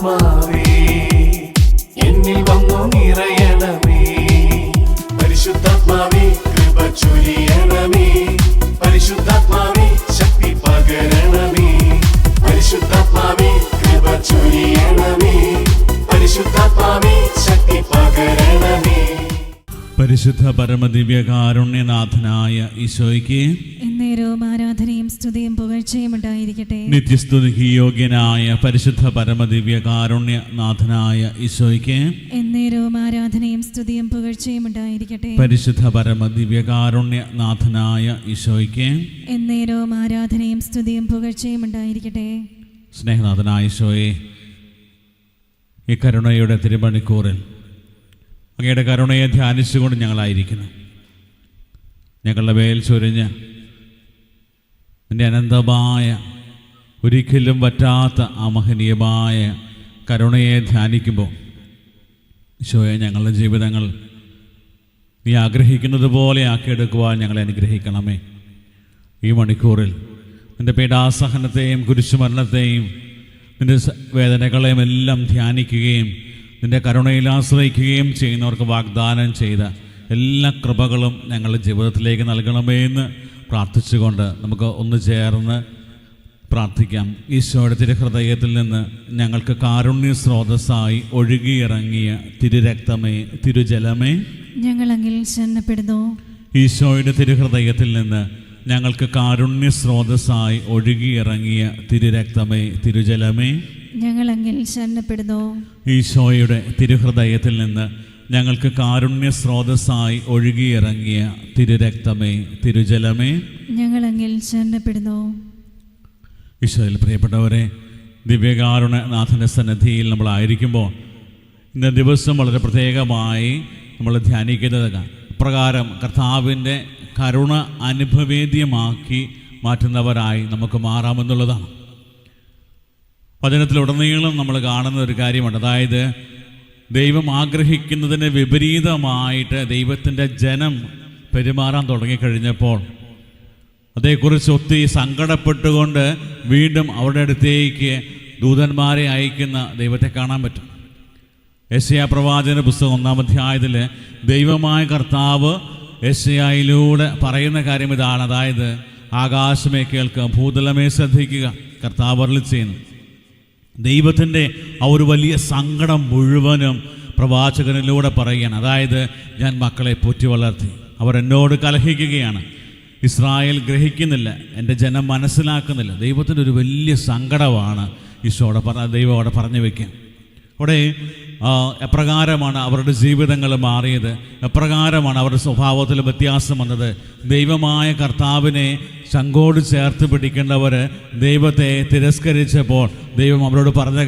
പരിശുദ്ധാത്മാവേ എന്നിൽ വന്നു നിറയണമേ. പരിശുദ്ധാത്മാവേ കൃപ ചൊരിയണമേ. പരിശുദ്ധാത്മാവേ ശക്തി പകരണമേ. പരിശുദ്ധാത്മാവേ കൃപ ചൊരിയണമേ. പരിശുദ്ധാത്മാവേ ശക്തി പകരണമേ. പരിശുദ്ധ പരമദിവ്യകാരുണ്യനാഥനായ ഈശോയ്ക്ക് എന്നേരവും ആരാധനയും സ്തുതിയും പുകഴ്ചയും ഉണ്ടായിരിക്കട്ടെ. നിത്യസ്തുതിക്ക് യോഗ്യനായ പരിശുദ്ധ പരമദിവ്യകാരുണ്യനാഥനായ ഈശോയ്ക്ക് എന്നേരവും ആരാധനയും സ്തുതിയും പുകഴ്ചയും ഉണ്ടായിരിക്കട്ടെ. പരിശുദ്ധ പരമദിവ്യകാരുണ്യനാഥനായ ഈശോയ്ക്ക് എന്നേരവും ആരാധനയും സ്തുതിയും പുകഴ്ചയും ഉണ്ടായിരിക്കട്ടെ. സ്നേഹനാഥനായ ഈശോയെ, ഈ കരുണയുടെ തിരുമണിക്കൂറിൽ അങ്ങയുടെ കരുണയെ ധ്യാനിച്ചുകൊണ്ട് ഞങ്ങളായിരിക്കുന്നു. ഞങ്ങളുടെ മേൽ ചൊരിഞ്ഞ് എൻ്റെ അനന്തമായ ഒരിക്കലും പറ്റാത്ത ആ മഹനീയമായ കരുണയെ ധ്യാനിക്കുമ്പോൾ ഈശോയെ, ഞങ്ങളുടെ ജീവിതങ്ങൾ നീ ആഗ്രഹിക്കുന്നത് പോലെ ആക്കിയെടുക്കുവാൻ ഞങ്ങളെ അനുഗ്രഹിക്കണമേ. ഈ മണിക്കൂറിൽ നിൻ്റെ പീഡാസഹനത്തെയും കുരിശുമരണത്തെയും നിൻ്റെ വേദനകളെയും എല്ലാം ധ്യാനിക്കുകയും നിൻ്റെ കരുണയിൽ ആശ്രയിക്കുകയും ചെയ്യുന്നവർക്ക് വാഗ്ദാനം ചെയ്ത എല്ലാ കൃപകളും ഞങ്ങളുടെ ജീവിതത്തിലേക്ക് നൽകണമേ എന്ന് പ്രാർത്ഥിച്ചുകൊണ്ട് നമുക്ക് ഒന്ന് ചേർന്ന് പ്രാർത്ഥിക്കാം. ഈശോയുടെ തിരുഹൃദയത്തിൽ നിന്ന് ഞങ്ങൾക്ക് കാരുണ്യ സ്രോതസ്സായി ഒഴുകിയിറങ്ങിയ തിരുരക്തമേ, തിരുജലമേ, ഞങ്ങളങ്ങിൽ ശരണപ്പെടുന്നു. ഈശോയുടെ തിരുഹൃദയത്തിൽ നിന്ന് ഞങ്ങൾക്ക് കാരുണ്യ സ്രോതസ്സായി ഒഴുകിയിറങ്ങിയ തിരുരക്തമേ, തിരുജലമേ, ഞങ്ങളങ്ങിൽ ശരണപ്പെടുന്നു. ഈശോയുടെ തിരുഹൃദയത്തിൽ നിന്ന് ഞങ്ങൾക്ക് കാരുണ്യ സ്രോതസ്സായി ഒഴുകിയിറങ്ങിയ തിരുരക്തമേ, തിരുജലമേ, ഞങ്ങളങ്ങിൽ ശരണപ്പെടുന്നു. ഈശോയിൽ പ്രിയപ്പെട്ടവരെ, ദിവ്യകാരുണ്യനാഥൻ്റെ സന്നിധിയിൽ നമ്മളായിരിക്കുമ്പോൾ ഇന്ന ദിവസം വളരെ പ്രത്യേകമായി നമ്മൾ ധ്യാനിക്കുന്നത് പ്രകാരം കർത്താവിൻ്റെ കരുണ അനുഭവേദ്യമാക്കി മാറ്റുന്നവരായി നമുക്ക് മാറാമെന്നുള്ളതാണ്. വചനത്തിലുടനീളം നമ്മൾ കാണുന്ന ഒരു കാര്യമുണ്ട്. അതായത് ദൈവം ആഗ്രഹിക്കുന്നതിന് വിപരീതമായിട്ട് ദൈവത്തിൻ്റെ ജനം പെരുമാറാൻ തുടങ്ങിക്കഴിഞ്ഞപ്പോൾ അതേക്കുറിച്ച് ഒത്തിരി സങ്കടപ്പെട്ടുകൊണ്ട് വീണ്ടും അവരുടെ അടുത്തേക്ക് ദൂതന്മാരെ അയക്കുന്ന ദൈവത്തെ കാണാൻ പറ്റും. യെശയ്യാ പ്രവാചന പുസ്തകം 1-ാം അധ്യായത്തിൽ ദൈവമായ കർത്താവ് യെശയ്യായിലൂടെ പറയുന്ന കാര്യം ഇതാണ്. അതായത് ആകാശമേ കേൾക്കുക, ഭൂതലമേ ശ്രദ്ധിക്കുക, കർത്താവ് അരുളി ചെയ്യുന്നു. ദൈവത്തിൻ്റെ ആ ഒരു വലിയ സങ്കടം മുഴുവനും പ്രവാചകനിലൂടെ പറയുകയാണ്. അതായത് ഞാൻ മക്കളെ പോറ്റി വളർത്തി, അവർ എന്നോട് കലഹിക്കുകയാണ്, ഇസ്രായേൽ ഗ്രഹിക്കുന്നില്ല, എൻ്റെ ജനം മനസ്സിലാക്കുന്നില്ല. ദൈവത്തിൻ്റെ ഒരു വലിയ സങ്കടമാണ് ദൈവം അവിടെ പറഞ്ഞു വയ്ക്കുക. അവിടെ എപ്രകാരമാണ് അവരുടെ ജീവിതങ്ങൾ മാറിയത്, എപ്രകാരമാണ് അവരുടെ സ്വഭാവത്തിൽ വ്യത്യാസം വന്നത്. ദൈവമായ കർത്താവിനെ ചങ്കോട് ചേർത്ത് പിടിക്കേണ്ടവർ ദൈവത്തെ തിരസ്കരിച്ചപ്പോൾ ദൈവം അവരോട് പറഞ്ഞ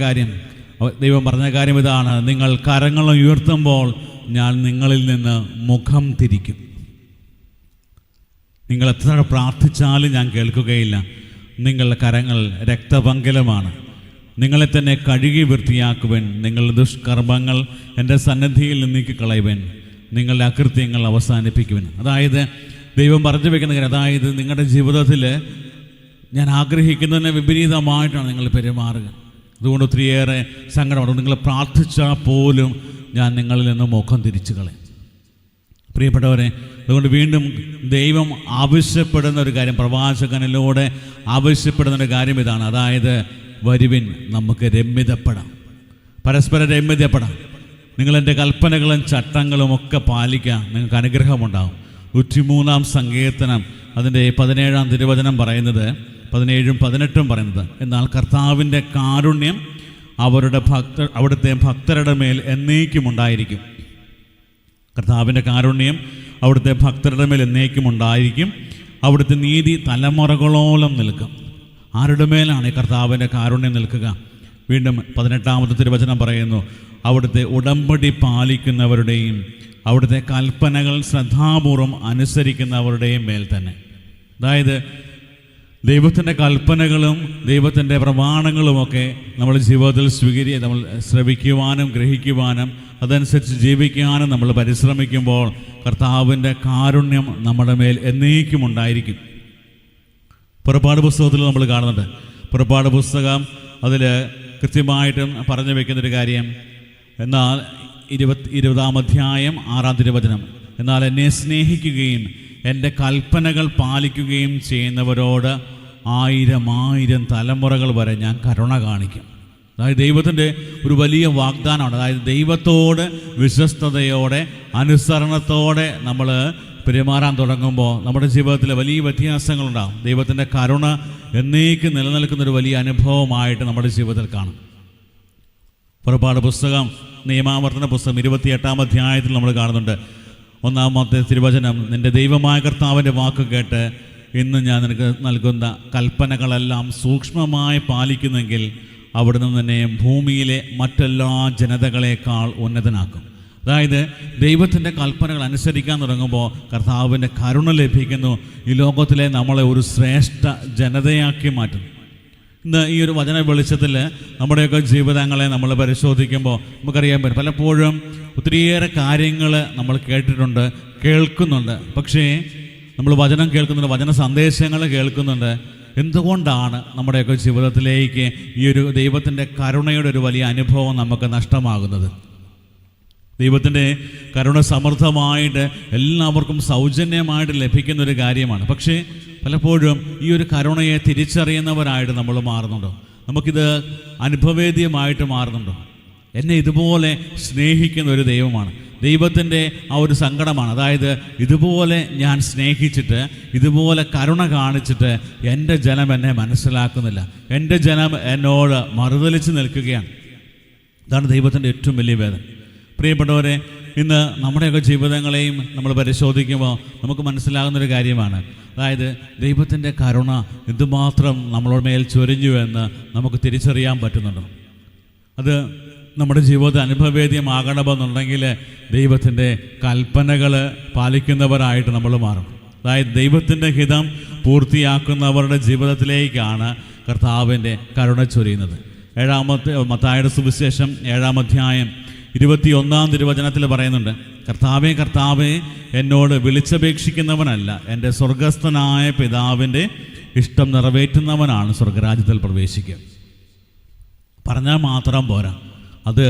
കാര്യം ഇതാണ്: നിങ്ങൾ കരങ്ങൾ ഉയർത്തുമ്പോൾ ഞാൻ നിങ്ങളിൽ നിന്ന് മുഖം തിരിക്കും. നിങ്ങൾ എത്ര പ്രാർത്ഥിച്ചാലും ഞാൻ കേൾക്കുകയില്ല. നിങ്ങളുടെ കരങ്ങൾ രക്തപങ്കിലമാണ്. നിങ്ങളെ തന്നെ കഴുകി വൃത്തിയാക്കുവൻ. നിങ്ങളുടെ ദുഷ്കർമ്മങ്ങൾ എൻ്റെ സന്നിധിയിൽ നീക്കി കളയുവൻ. നിങ്ങളുടെ അകൃത്യങ്ങൾ അവസാനിപ്പിക്കുവൻ. അതായത് ദൈവം പറഞ്ഞു വയ്ക്കുന്ന കാര്യം, അതായത് നിങ്ങളുടെ ജീവിതത്തിൽ ഞാൻ ആഗ്രഹിക്കുന്നതിന് വിപരീതമായിട്ടാണ് നിങ്ങൾ പെരുമാറുക. അതുകൊണ്ട് ഒത്തിരിയേറെ സങ്കടമാണ്. നിങ്ങൾ പ്രാർത്ഥിച്ചാൽ പോലും ഞാൻ നിങ്ങളിൽ നിന്ന് മുഖം തിരിച്ചു കളയും. പ്രിയപ്പെട്ടവരെ, അതുകൊണ്ട് വീണ്ടും ദൈവം ആവശ്യപ്പെടുന്ന ഒരു കാര്യം, പ്രവാചകനിലൂടെ ആവശ്യപ്പെടുന്ന ഒരു കാര്യം ഇതാണ്. അതായത് വരുവിൻ, നമുക്ക് രമ്യതപ്പെടാം, പരസ്പരം രമ്യതപ്പെടാം. നിങ്ങളെൻ്റെ കൽപ്പനകളും ചട്ടങ്ങളും ഒക്കെ പാലിക്കാം, നിങ്ങൾക്ക് അനുഗ്രഹമുണ്ടാകും. 103-ാം സങ്കീർത്തനം അതിൻ്റെ 17-ാം തിരുവചനം പറയുന്നത്, 17-ഉം 18-ഉം പറയുന്നത്, എന്നാൽ കർത്താവിൻ്റെ കാരുണ്യം അവിടുത്തെ ഭക്തരുടെ മേൽ എന്നേക്കും ഉണ്ടായിരിക്കും. കർത്താവിൻ്റെ കാരുണ്യം അവിടുത്തെ ഭക്തരുടെ മേൽ എന്നേക്കും ഉണ്ടായിരിക്കും. അവിടുത്തെ നീതി തലമുറകളോളം നിൽക്കും. ആരുടെ മേലാണ് ഈ കർത്താവിൻ്റെ കാരുണ്യം നിൽക്കുക? വീണ്ടും 18-ാമത്തെ തിരുവചനം പറയുന്നു, അവിടുത്തെ ഉടമ്പടി പാലിക്കുന്നവരുടെയും അവിടുത്തെ കൽപ്പനകൾ ശ്രദ്ധാപൂർവം അനുസരിക്കുന്നവരുടെയും മേൽ തന്നെ. അതായത് ദൈവത്തിൻ്റെ കൽപ്പനകളും ദൈവത്തിൻ്റെ പ്രമാണങ്ങളുമൊക്കെ നമ്മൾ ജീവിതത്തിൽ നമ്മൾ ശ്രവിക്കുവാനും ഗ്രഹിക്കുവാനും അതനുസരിച്ച് ജീവിക്കാനും നമ്മൾ പരിശ്രമിക്കുമ്പോൾ കർത്താവിൻ്റെ കാരുണ്യം നമ്മുടെ മേൽ എന്നേക്കും ഉണ്ടായിരിക്കും. പുറപ്പാട് പുസ്തകത്തിൽ നമ്മൾ കാണുന്നുണ്ട്. പുറപ്പാട് പുസ്തകം അതിൽ കൃത്യമായിട്ടും പറഞ്ഞു വെക്കുന്നൊരു കാര്യം. എന്നാൽ 20-ാം അധ്യായം 6-ാം തിരുവചനം, എന്നാൽ എന്നെ സ്നേഹിക്കുകയും എൻ്റെ കൽപ്പനകൾ പാലിക്കുകയും ചെയ്യുന്നവരോട് 1000 തലമുറകൾ വരെ ഞാൻ കരുണ കാണിക്കും. അതായത് ദൈവത്തിൻ്റെ ഒരു വലിയ വാഗ്ദാനമാണ്. അതായത് ദൈവത്തോട് വിശ്വസ്തയോടെ അനുസരണത്തോടെ നമ്മൾ പെരുമാറാൻ തുടങ്ങുമ്പോൾ നമ്മുടെ ജീവിതത്തിൽ വലിയ വ്യത്യാസങ്ങളുണ്ടാകും. ദൈവത്തിൻ്റെ കരുണ എന്നേക്കും നിലനിൽക്കുന്നൊരു വലിയ അനുഭവമായിട്ട് നമ്മുടെ ജീവിതത്തിൽ കാണും. പുറപ്പാട് പുസ്തകം, നിയമാവർത്തന പുസ്തകം 28-ാം അധ്യായത്തിൽ നമ്മൾ കാണുന്നുണ്ട്. 1-ാമത്തെ തിരുവചനം, നിൻ്റെ ദൈവമായ കർത്താവിൻ്റെ വാക്ക് കേട്ട് ഇന്ന് ഞാൻ നിനക്ക് നൽകുന്ന കൽപ്പനകളെല്ലാം സൂക്ഷ്മമായി പാലിക്കുന്നെങ്കിൽ അവിടുന്ന് തന്നെ ഭൂമിയിലെ മറ്റെല്ലാ ജനതകളെക്കാൾ ഉന്നതനാക്കും. അതായത് ദൈവത്തിൻ്റെ കൽപ്പനകൾ അനുസരിക്കാൻ തുടങ്ങുമ്പോൾ കർത്താവിൻ്റെ കരുണ ലഭിക്കുന്നു. ഈ ലോകത്തിലെ നമ്മളെ ഒരു ശ്രേഷ്ഠ ജനതയാക്കി മാറ്റും. ഇന്ന് ഈ ഒരു വചന വെളിച്ചത്തിൽ നമ്മുടെയൊക്കെ ജീവിതങ്ങളെ നമ്മൾ പരിശോധിക്കുമ്പോൾ നമുക്കറിയാൻ പറ്റും, പലപ്പോഴും ഒത്തിരിയേറെ കാര്യങ്ങൾ നമ്മൾ കേട്ടിട്ടുണ്ട്, കേൾക്കുന്നുണ്ട്. പക്ഷേ നമ്മൾ വചനം കേൾക്കുന്നുണ്ട്, വചന സന്ദേശങ്ങൾ കേൾക്കുന്നുണ്ട്. എന്തുകൊണ്ടാണ് നമ്മുടെയൊക്കെ ജീവിതത്തിലേക്ക് ഈ ഒരു ദൈവത്തിൻ്റെ കരുണയുടെ ഒരു വലിയ അനുഭവം നമുക്ക് നഷ്ടമാകുന്നത്? ദൈവത്തിൻ്റെ കരുണ സമൃദ്ധമായിട്ട് എല്ലാവർക്കും സൗജന്യമായിട്ട് ലഭിക്കുന്നൊരു കാര്യമാണ്. പക്ഷേ പലപ്പോഴും ഈ ഒരു കരുണയെ തിരിച്ചറിയുന്നവരായിട്ട് നമ്മൾ മാറുന്നുണ്ടോ? നമുക്കിത് അനുഭവേദ്യമായിട്ട് മാറുന്നുണ്ടോ? എന്നെ ഇതുപോലെ സ്നേഹിക്കുന്ന ഒരു ദൈവമാണ്. ദൈവത്തിൻ്റെ ആ ഒരു സങ്കടമാണ്. അതായത് ഇതുപോലെ ഞാൻ സ്നേഹിച്ചിട്ട്, ഇതുപോലെ കരുണ കാണിച്ചിട്ട് എൻ്റെ ജനം എന്നെ മനസ്സിലാക്കുന്നില്ല, എൻ്റെ ജനം എന്നോട് മറുതലിച്ച് നിൽക്കുകയാണ്. ഇതാണ് ദൈവത്തിൻ്റെ ഏറ്റവും വലിയ വേദന. പ്രിയപ്പെട്ടവരെ, ഇന്ന് നമ്മുടെയൊക്കെ ജീവിതങ്ങളെയും നമ്മൾ പരിശോധിക്കുമ്പോൾ നമുക്ക് മനസ്സിലാകുന്നൊരു കാര്യമാണ്. അതായത് ദൈവത്തിൻ്റെ കരുണ എന്തുമാത്രം നമ്മളോട് മേൽ ചൊരിഞ്ഞുവെന്ന് നമുക്ക് തിരിച്ചറിയാൻ പറ്റുന്നുണ്ട്. അത് നമ്മുടെ ജീവിതത്തിൽ അനുഭവേദ്യമാകണമെന്നുണ്ടെങ്കിൽ ദൈവത്തിൻ്റെ കൽപ്പനകൾ പാലിക്കുന്നവരായിട്ട് നമ്മൾ മാറും. അതായത് ദൈവത്തിൻ്റെ ഹിതം പൂർത്തിയാക്കുന്നവരുടെ ജീവിതത്തിലേക്കാണ് കർത്താവിൻ്റെ കരുണ ചൊരിയുന്നത്. മത്തായിയുടെ സുവിശേഷം 7-ാം അധ്യായം 21-ാം തിരുവചനത്തിൽ പറയുന്നുണ്ട്, കർത്താവേ കർത്താവേ എന്നോട് വിളിച്ചപേക്ഷിക്കുന്നവനല്ല, എൻ്റെ സ്വർഗസ്ഥനായ പിതാവിൻ്റെ ഇഷ്ടം നിറവേറ്റുന്നവനാണ് സ്വർഗരാജ്യത്തിൽ പ്രവേശിക്കുക. പറഞ്ഞാൽ മാത്രം പോരാ, അത്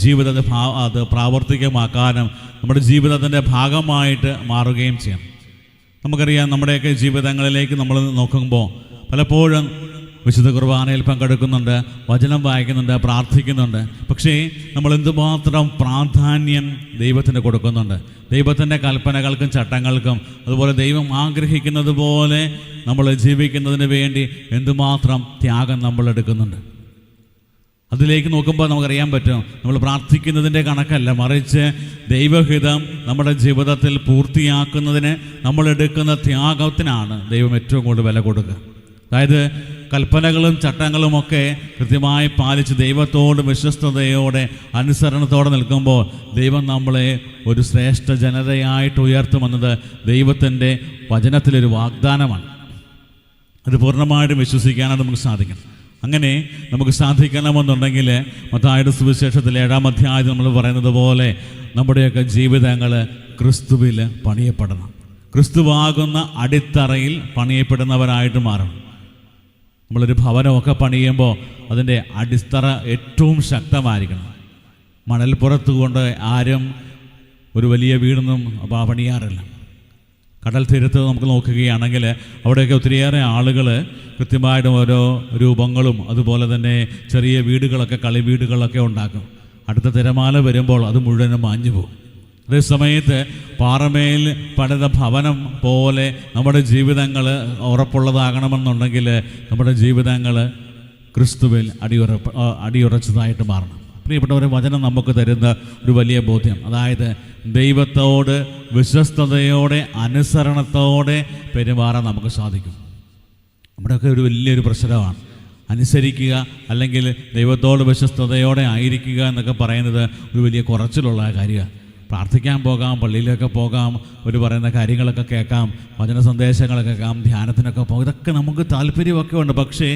ജീവിതത്തെ അത് പ്രാവർത്തികമാക്കാനും നമ്മുടെ ജീവിതത്തിൻ്റെ ഭാഗമായിട്ട് മാറുകയും ചെയ്യണം. നമുക്കറിയാം, നമ്മുടെയൊക്കെ ജീവിതങ്ങളിലേക്ക് നമ്മൾ നോക്കുമ്പോൾ പലപ്പോഴും വിശുദ്ധ കുർബാനയിൽ പങ്കെടുക്കുന്നുണ്ട്, വചനം വായിക്കുന്നുണ്ട്, പ്രാർത്ഥിക്കുന്നുണ്ട്. പക്ഷേ നമ്മൾ എന്തുമാത്രം പ്രാധാന്യം ദൈവത്തിന് കൊടുക്കുന്നുണ്ട്? ദൈവത്തിൻ്റെ കൽപ്പനകൾക്കും ചട്ടങ്ങൾക്കും അതുപോലെ ദൈവം ആഗ്രഹിക്കുന്നത് പോലെ നമ്മൾ ജീവിക്കുന്നതിന് വേണ്ടി എന്തുമാത്രം ത്യാഗം നമ്മൾ എടുക്കുന്നുണ്ട്? അതിലേക്ക് നോക്കുമ്പോൾ നമുക്കറിയാൻ പറ്റും, നമ്മൾ പ്രാർത്ഥിക്കുന്നതിൻ്റെ കണക്കല്ല, മറിച്ച് ദൈവഹിതം നമ്മുടെ ജീവിതത്തിൽ പൂർത്തിയാക്കുന്നതിന് നമ്മളെടുക്കുന്ന ത്യാഗത്തിനാണ് ദൈവം ഏറ്റവും കൂടുതൽ വില കൊടുക്കുക. അതായത് കൽപ്പനകളും ചട്ടങ്ങളുമൊക്കെ കൃത്യമായി പാലിച്ച് ദൈവത്തോട് വിശ്വസ്തയോടെ അനുസരണത്തോടെ നിൽക്കുമ്പോൾ ദൈവം നമ്മളെ ഒരു ശ്രേഷ്ഠ ജനതയായിട്ട് ഉയർത്തുമെന്നത് ദൈവത്തിൻ്റെ വചനത്തിലൊരു വാഗ്ദാനമാണ്. അത് പൂർണ്ണമായിട്ടും വിശ്വസിക്കാനാണ് നമുക്ക് സാധിക്കണം. അങ്ങനെ നമുക്ക് സാധിക്കണമെന്നുണ്ടെങ്കിൽ മത്തായിയുടെ സുവിശേഷത്തിൽ 7-ാം അധ്യായത്തിൽ നമ്മൾ പറയുന്നത് പോലെ നമ്മുടെയൊക്കെ ജീവിതങ്ങൾ ക്രിസ്തുവിൽ പണിയപ്പെടണം. ക്രിസ്തുവാകുന്ന അടിത്തറയിൽ പണിയപ്പെടുന്നവരായിട്ട് മാറണം. നമ്മളൊരു ഭവനമൊക്കെ പണിയുമ്പോൾ അതിൻ്റെ അടിത്തറ ഏറ്റവും ശക്തമായിരിക്കണം. മണൽപ്പുറത്ത് കൊണ്ട് ആരും ഒരു വലിയ വീടൊന്നും പണിയാറില്ല. കടൽ തീരത്ത് നമുക്ക് നോക്കുകയാണെങ്കിൽ അവിടെയൊക്കെ ഒത്തിരിയേറെ ആളുകൾ കൃത്യമായിട്ടും ഓരോ രൂപങ്ങളും അതുപോലെ തന്നെ ചെറിയ വീടുകളൊക്കെ, കളി വീടുകളൊക്കെ ഉണ്ടാക്കും. അടുത്ത തിരമാല വരുമ്പോൾ അത് മുഴുവനും മാഞ്ഞു പോകും. അതേ സമയത്ത് പാറമേൽ പണിത ഭവനം പോലെ നമ്മുടെ ജീവിതങ്ങൾ ഉറപ്പുള്ളതാകണമെന്നുണ്ടെങ്കിൽ നമ്മുടെ ജീവിതങ്ങൾ ക്രിസ്തുവിൽ അടിയുറച്ചതായിട്ട് മാറണം. പ്രിയപ്പെട്ടവരെ, വചനം നമുക്ക് തരുന്ന ഒരു വലിയ ബോധ്യം, അതായത് ദൈവത്തോട് വിശ്വസ്തയോടെ അനുസരണത്തോടെ പെരുമാറാൻ നമുക്ക് സാധിക്കും. നമ്മുടെയൊക്കെ ഒരു വലിയൊരു പ്രശ്നമാണ് അനുസരിക്കുക, അല്ലെങ്കിൽ ദൈവത്തോട് വിശ്വസ്തയോടെ ആയിരിക്കുക എന്നൊക്കെ പറയുന്നത് ഒരു വലിയ കുറച്ചിലുള്ള കാര്യമാണ്. പ്രാർത്ഥിക്കാൻ പോകാം, പള്ളിയിലൊക്കെ പോകാം, ഒരു പറയുന്ന കാര്യങ്ങളൊക്കെ കേൾക്കാം, വചന സന്ദേശങ്ങളൊക്കെ കേൾക്കാം, ധ്യാനത്തിനൊക്കെ പോകാം, ഇതൊക്കെ നമുക്ക് താല്പര്യമൊക്കെ ഉണ്ട്. പക്ഷേ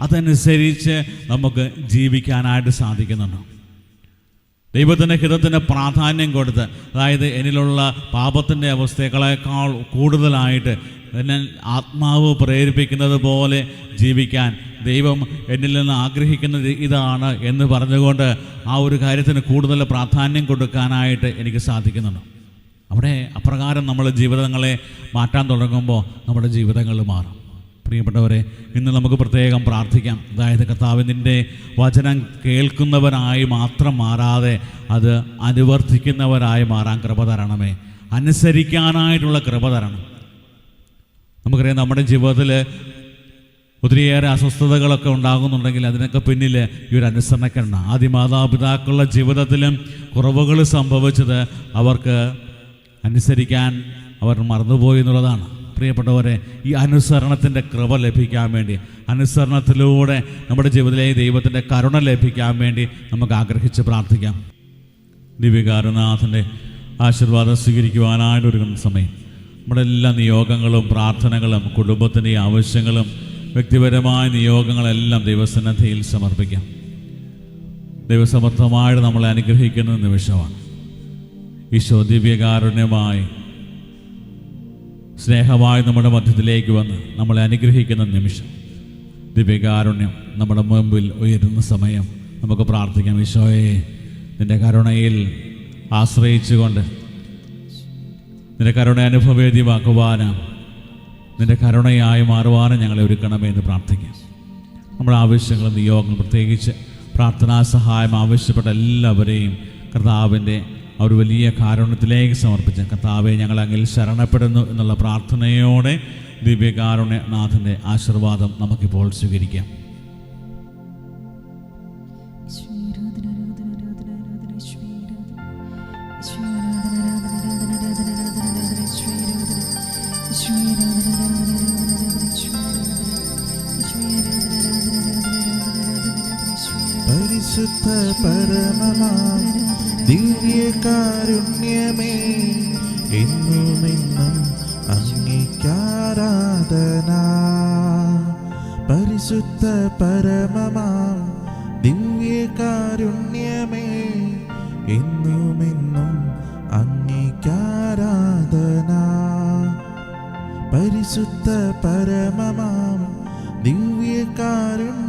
അതനുസരിച്ച് നമുക്ക് ജീവിക്കാനായിട്ട് സാധിക്കുന്നുണ്ടോ? ദൈവത്തിൻ്റെ ഹിതത്തിന് പ്രാധാന്യം കൊടുത്ത്, അതായത് എന്നിലുള്ള പാപത്തിൻ്റെ അവസ്ഥകളേക്കാൾ കൂടുതലായിട്ട് എന്നെ ആത്മാവ് പ്രേരിപ്പിക്കുന്നത് പോലെ ജീവിക്കാൻ ദൈവം എന്നിൽ നിന്ന് ആഗ്രഹിക്കുന്നത് ഇതാണ് എന്ന് പറഞ്ഞുകൊണ്ട് ആ ഒരു കാര്യത്തിന് കൂടുതൽ പ്രാധാന്യം കൊടുക്കാനായിട്ട് എനിക്ക് സാധിക്കുന്നുണ്ട്. അവിടെ അപ്രകാരം നമ്മൾ ജീവിതങ്ങളെ മാറ്റാൻ തുടങ്ങുമ്പോൾ നമ്മുടെ ജീവിതങ്ങൾ മാറും. പ്രിയപ്പെട്ടവരെ, ഇന്ന് നമുക്ക് പ്രത്യേകം പ്രാർത്ഥിക്കാം. അതായത് കർത്താവ്, നിൻ്റെ വചനം കേൾക്കുന്നവരായി മാത്രം മാറാതെ അത് അനുവർത്തിക്കുന്നവരായി മാറാൻ കൃപ തരണമേ. അനുസരിക്കാനായിട്ടുള്ള കൃപ തരണം. നമുക്കറിയാം, നമ്മുടെ ജീവിതത്തിൽ ഒത്തിരിയേറെ അസ്വസ്ഥതകളൊക്കെ ഉണ്ടാകുന്നുണ്ടെങ്കിൽ അതിനൊക്കെ പിന്നിൽ ഈ ഒരു അനുസരണക്കേടാണ്. ആദ്യ മാതാപിതാക്കളുടെ ജീവിതത്തിലും കുറവുകൾ സംഭവിച്ചത് അവർക്ക് അനുസരിക്കാൻ അവർ മറന്നുപോയി എന്നുള്ളതാണ്. പ്രിയപ്പെട്ടവരെ, ഈ അനുസരണത്തിൻ്റെ കൃപ ലഭിക്കാൻ വേണ്ടി, അനുസരണത്തിലൂടെ നമ്മുടെ ജീവിതത്തിലെ ദൈവത്തിൻ്റെ കരുണ ലഭിക്കാൻ വേണ്ടി നമുക്ക് ആഗ്രഹിച്ച് പ്രാർത്ഥിക്കാം. ദിവ്യകാരുനാഥൻ്റെ ആശീർവാദം സ്വീകരിക്കുവാനായിട്ടൊരുങ്ങുന്ന സമയം നമ്മുടെ എല്ലാ നിയോഗങ്ങളും പ്രാർത്ഥനകളും കുടുംബത്തിൻ്റെ ആവശ്യങ്ങളും വ്യക്തിപരമായ നിയോഗങ്ങളെല്ലാം ദൈവസന്നിധിയിൽ സമർപ്പിക്കാം. ദൈവസമർത്ഥമായിട്ട് നമ്മളെ അനുഗ്രഹിക്കുന്ന നിമിഷമാണ്. ഈശോ ദിവ്യകാരുണ്യമായി സ്നേഹമായി നമ്മുടെ മധ്യത്തിലേക്ക് വന്ന് നമ്മളെ അനുഗ്രഹിക്കുന്ന നിമിഷം, ദിവ്യകാരുണ്യം നമ്മുടെ മുമ്പിൽ ഉയരുന്ന സമയം നമുക്ക് പ്രാർത്ഥിക്കാം. ഈശോയെ, നിൻ്റെ കരുണയിൽ ആശ്രയിച്ചുകൊണ്ട് നിൻ്റെ കരുണ അനുഭവവേദ്യമാക്കുവാനും നിൻ്റെ കരുണയായി മാറുവാനും ഞങ്ങളെ ഒരുക്കണമേ എന്ന് പ്രാർത്ഥിക്കാം. നമ്മുടെ ആവശ്യങ്ങളും നിയോഗങ്ങളും, പ്രത്യേകിച്ച് പ്രാർത്ഥനാ സഹായം ആവശ്യപ്പെട്ട എല്ലാവരെയും കർത്താവിൻ്റെ ആ ഒരു വലിയ കാരുണ്യത്തിലേക്ക് സമർപ്പിച്ച കർത്താവെ, ഞങ്ങൾ അങ്ങിൽ ശരണപ്പെടുന്നു എന്നുള്ള പ്രാർത്ഥനയോടെ ദിവ്യകാരുണ്യനാഥൻ്റെ ആശീർവാദം നമുക്കിപ്പോൾ സ്വീകരിക്കാം. പരിശുദ്ധ പരമമാം ദിവ്യകാരുണ്യമേ, എന്നുമെന്നും അങ്ങേക്കാരാധന. പരിശുദ്ധ പരമമാം ദിവ്യകാരുണ്യമേ, എന്നുമെന്നും അങ്ങേക്കാരാധന. പരിശുദ്ധ പരമമാം ദിവ്യകാരുണ്യമേ,